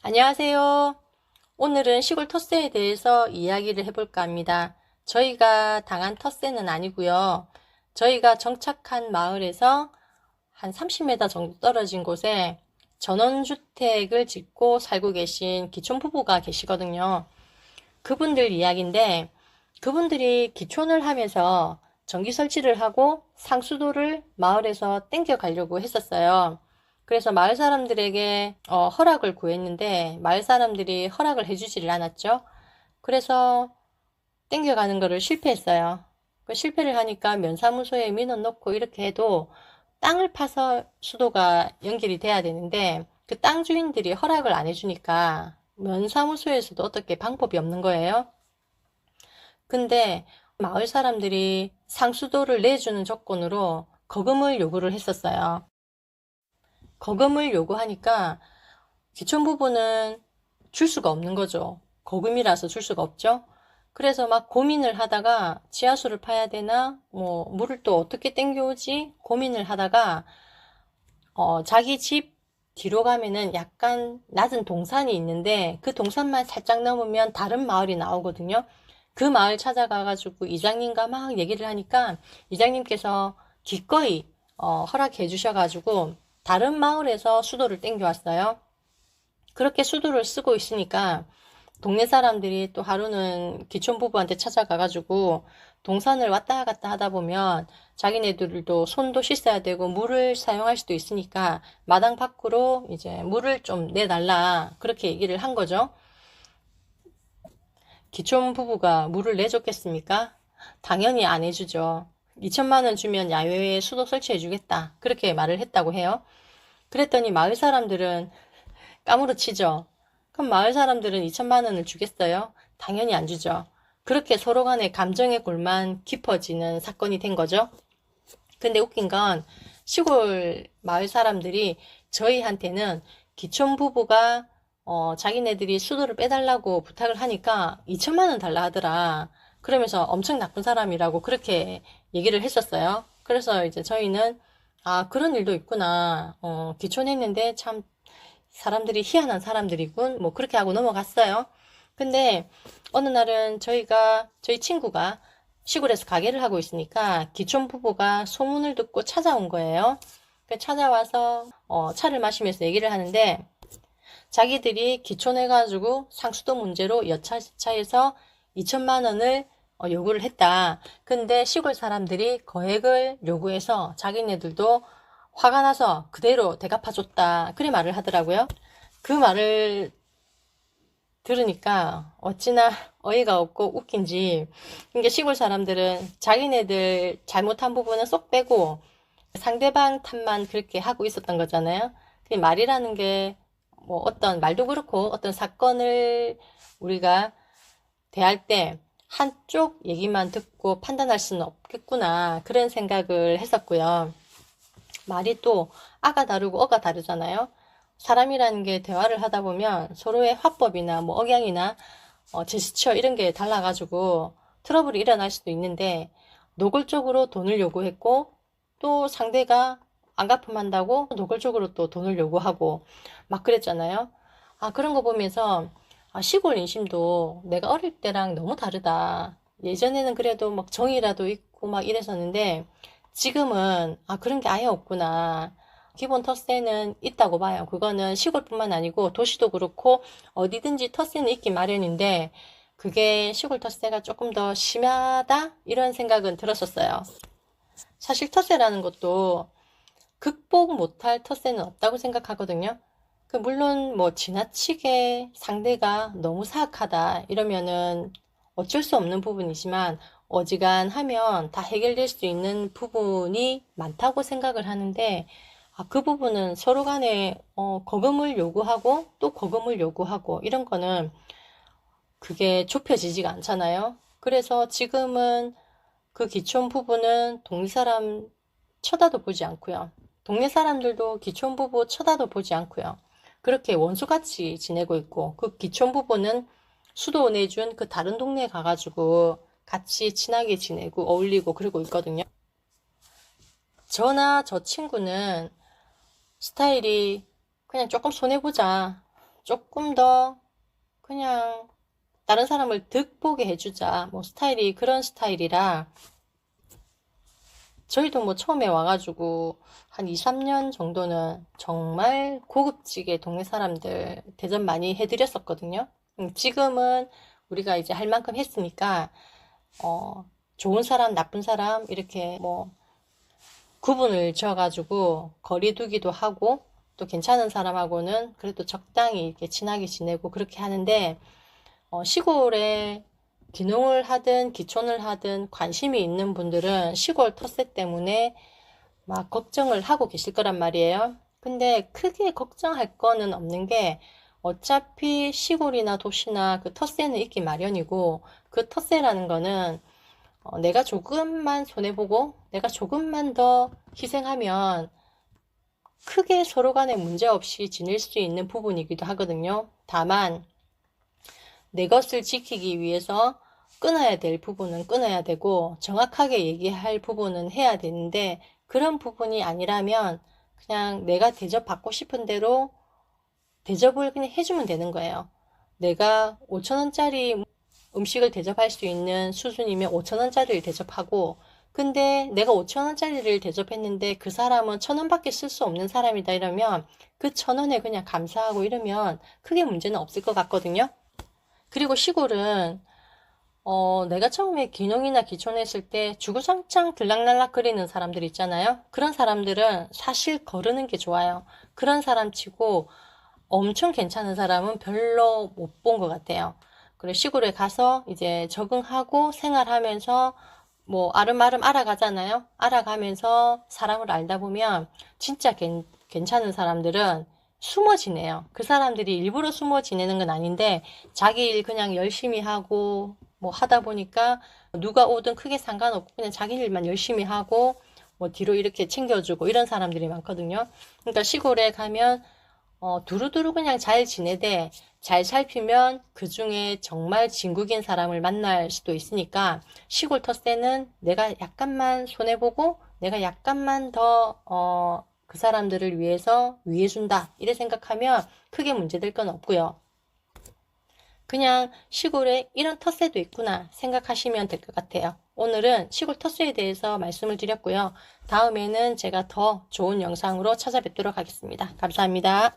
안녕하세요. 오늘은 시골 텃세에 대해서 이야기를 해볼까 합니다. 저희가 당한 텃세는 아니고요. 저희가 정착한 마을에서 한 30m 정도 떨어진 곳에 전원주택을 짓고 살고 계신 기촌 부부가 계시거든요. 그분들 이야기인데, 그분들이 기촌을 하면서 전기 설치를 하고 상수도를 마을에서 땡겨 가려고 했었어요. 그래서 마을 사람들에게 허락을 구했는데 마을 사람들이 허락을 해주지를 않았죠. 그래서 땡겨가는 거를 실패했어요. 그 실패를 하니까 면사무소에 민원 넣고 이렇게 해도 땅을 파서 수도가 연결이 돼야 되는데 그 땅 주인들이 허락을 안 해주니까 면사무소에서도 어떻게 방법이 없는 거예요. 근데 마을 사람들이 상수도를 내주는 조건으로 거금을 요구를 했었어요. 거금을 요구하니까 기촌 부부는 줄 수가 없는 거죠. 거금이라서 줄 수가 없죠. 그래서 막 고민을 하다가 지하수를 파야 되나, 뭐 물을 또 어떻게 땡겨오지 고민을 하다가 자기 집 뒤로 가면은 약간 낮은 동산이 있는데 그 동산만 살짝 넘으면 다른 마을이 나오거든요. 그 마을 찾아가가지고 이장님과 막 얘기를 하니까 이장님께서 기꺼이 허락해 주셔가지고 다른 마을에서 수도를 땡겨왔어요. 그렇게 수도를 쓰고 있으니까 동네 사람들이 또 하루는 기촌 부부한테 찾아가가지고 동산을 왔다 갔다 하다 보면 자기네들도 손도 씻어야 되고 물을 사용할 수도 있으니까 마당 밖으로 이제 물을 좀 내달라 그렇게 얘기를 한 거죠. 기촌 부부가 물을 내줬겠습니까? 당연히 안 해주죠. 2천만 원 주면 야외에 수도 설치해 주겠다 그렇게 말을 했다고 해요. 그랬더니 마을 사람들은 까무러치죠. 그럼 마을 사람들은 2천만 원을 주겠어요? 당연히 안 주죠. 그렇게 서로 간의 감정의 골만 깊어지는 사건이 된 거죠. 근데 웃긴 건 시골 마을 사람들이 저희한테는 기촌 부부가 자기네들이 수도를 빼달라고 부탁을 하니까 2천만 원 달라 하더라. 그러면서 엄청 나쁜 사람이라고 그렇게 얘기를 했었어요. 그래서 이제 저희는 아, 그런 일도 있구나. 기촌했는데 참 사람들이 희한한 사람들이군. 뭐 그렇게 하고 넘어갔어요. 근데 어느 날은 저희 친구가 시골에서 가게를 하고 있으니까 기촌 부부가 소문을 듣고 찾아온 거예요. 찾아와서 차를 마시면서 얘기를 하는데 자기들이 기촌해가지고 상수도 문제로 여차저차해서 2천만 원을 요구를 했다. 근데 시골 사람들이 거액을 요구해서 자기네들도 화가 나서 그대로 대갚아줬다. 그래 말을 하더라고요. 그 말을 들으니까 어찌나 어이가 없고 웃긴지. 이게 시골 사람들은 자기네들 잘못한 부분은 쏙 빼고 상대방 탓만 그렇게 하고 있었던 거잖아요. 그 말이라는 게 뭐 어떤 말도 그렇고 어떤 사건을 우리가 대할 때 한쪽 얘기만 듣고 판단할 수는 없겠구나. 그런 생각을 했었고요. 말이 또 아가 다르고 어가 다르잖아요. 사람이라는 게 대화를 하다 보면 서로의 화법이나 뭐 억양이나 제스처 이런 게 달라가지고 트러블이 일어날 수도 있는데 노골적으로 돈을 요구했고 또 상대가 안 갚음한다고 노골적으로 또 돈을 요구하고 막 그랬잖아요. 아, 그런 거 보면서 아, 시골 인심도 내가 어릴 때랑 너무 다르다. 예전에는 그래도 막 정이라도 있고 막 이랬었는데 지금은 아, 그런 게 아예 없구나. 기본 텃세는 있다고 봐요. 그거는 시골뿐만 아니고 도시도 그렇고 어디든지 텃세는 있기 마련인데 그게 시골 텃세가 조금 더 심하다? 이런 생각은 들었었어요. 사실 텃세라는 것도 극복 못할 텃세는 없다고 생각하거든요. 물론 뭐 지나치게 상대가 너무 사악하다 이러면은 어쩔 수 없는 부분이지만 어지간하면 다 해결될 수 있는 부분이 많다고 생각을 하는데 그 부분은 서로 간에 거금을 요구하고 또 거금을 요구하고 이런 거는 그게 좁혀지지가 않잖아요. 그래서 지금은 그 기촌 부부는 동네 사람 쳐다도 보지 않고요. 동네 사람들도 기촌 부부 쳐다도 보지 않고요. 그렇게 원수같이 지내고 있고 그 기촌 부부는 수도 내준 그 다른 동네에 가가지고 같이 친하게 지내고 어울리고 그러고 있거든요. 저나 저 친구는 스타일이 그냥 조금 손해보자. 조금 더 그냥 다른 사람을 득보게 해주자. 뭐 스타일이 그런 스타일이라 저희도 뭐 처음에 와가지고 한 2, 3년 정도는 정말 고급지게 동네 사람들 대접 많이 해드렸었거든요. 지금은 우리가 이제 할 만큼 했으니까 좋은 사람, 나쁜 사람 이렇게 뭐 구분을 지어가지고 거리 두기도 하고 또 괜찮은 사람하고는 그래도 적당히 이렇게 친하게 지내고 그렇게 하는데 시골에 귀농을 하든 기촌을 하든 관심이 있는 분들은 시골 텃세 때문에 막 걱정을 하고 계실 거란 말이에요. 근데 크게 걱정할 거는 없는 게 어차피 시골이나 도시나 그 텃세는 있기 마련이고 그 텃세라는 거는 내가 조금만 손해보고 내가 조금만 더 희생하면 크게 서로 간에 문제 없이 지낼 수 있는 부분이기도 하거든요. 다만 내 것을 지키기 위해서 끊어야 될 부분은 끊어야 되고 정확하게 얘기할 부분은 해야 되는데 그런 부분이 아니라면 그냥 내가 대접받고 싶은 대로 대접을 그냥 해주면 되는 거예요. 내가 5,000원짜리 음식을 대접할 수 있는 수준이면 5,000원짜리를 대접하고 근데 내가 5,000원짜리를 대접했는데 그 사람은 1,000원밖에 쓸 수 없는 사람이다 이러면 그 1,000원에 그냥 감사하고 이러면 크게 문제는 없을 것 같거든요. 그리고 시골은 내가 처음에 귀농이나 기촌했을 때 주구장창 들락날락 거리는 사람들 있잖아요. 그런 사람들은 사실 거르는 게 좋아요. 그런 사람 치고 엄청 괜찮은 사람은 별로 못 본 것 같아요. 그리고 시골에 가서 이제 적응하고 생활하면서 뭐 아름아름 알아가잖아요. 알아가면서 사람을 알다 보면 진짜 괜찮은 사람들은 숨어 지내요. 그 사람들이 일부러 숨어 지내는 건 아닌데 자기 일 그냥 열심히 하고 뭐 하다 보니까 누가 오든 크게 상관없고 그냥 자기 일만 열심히 하고 뭐 뒤로 이렇게 챙겨주고 이런 사람들이 많거든요. 그러니까 시골에 가면 두루두루 그냥 잘 지내되 잘 살피면 그 중에 정말 진국인 사람을 만날 수도 있으니까 시골 텃세는 내가 약간만 손해보고 내가 약간만 더 그 사람들을 위해서 위해준다 이래 생각하면 크게 문제될 건 없고요. 그냥 시골에 이런 텃세도 있구나 생각하시면 될 것 같아요. 오늘은 시골 텃세에 대해서 말씀을 드렸고요. 다음에는 제가 더 좋은 영상으로 찾아뵙도록 하겠습니다. 감사합니다.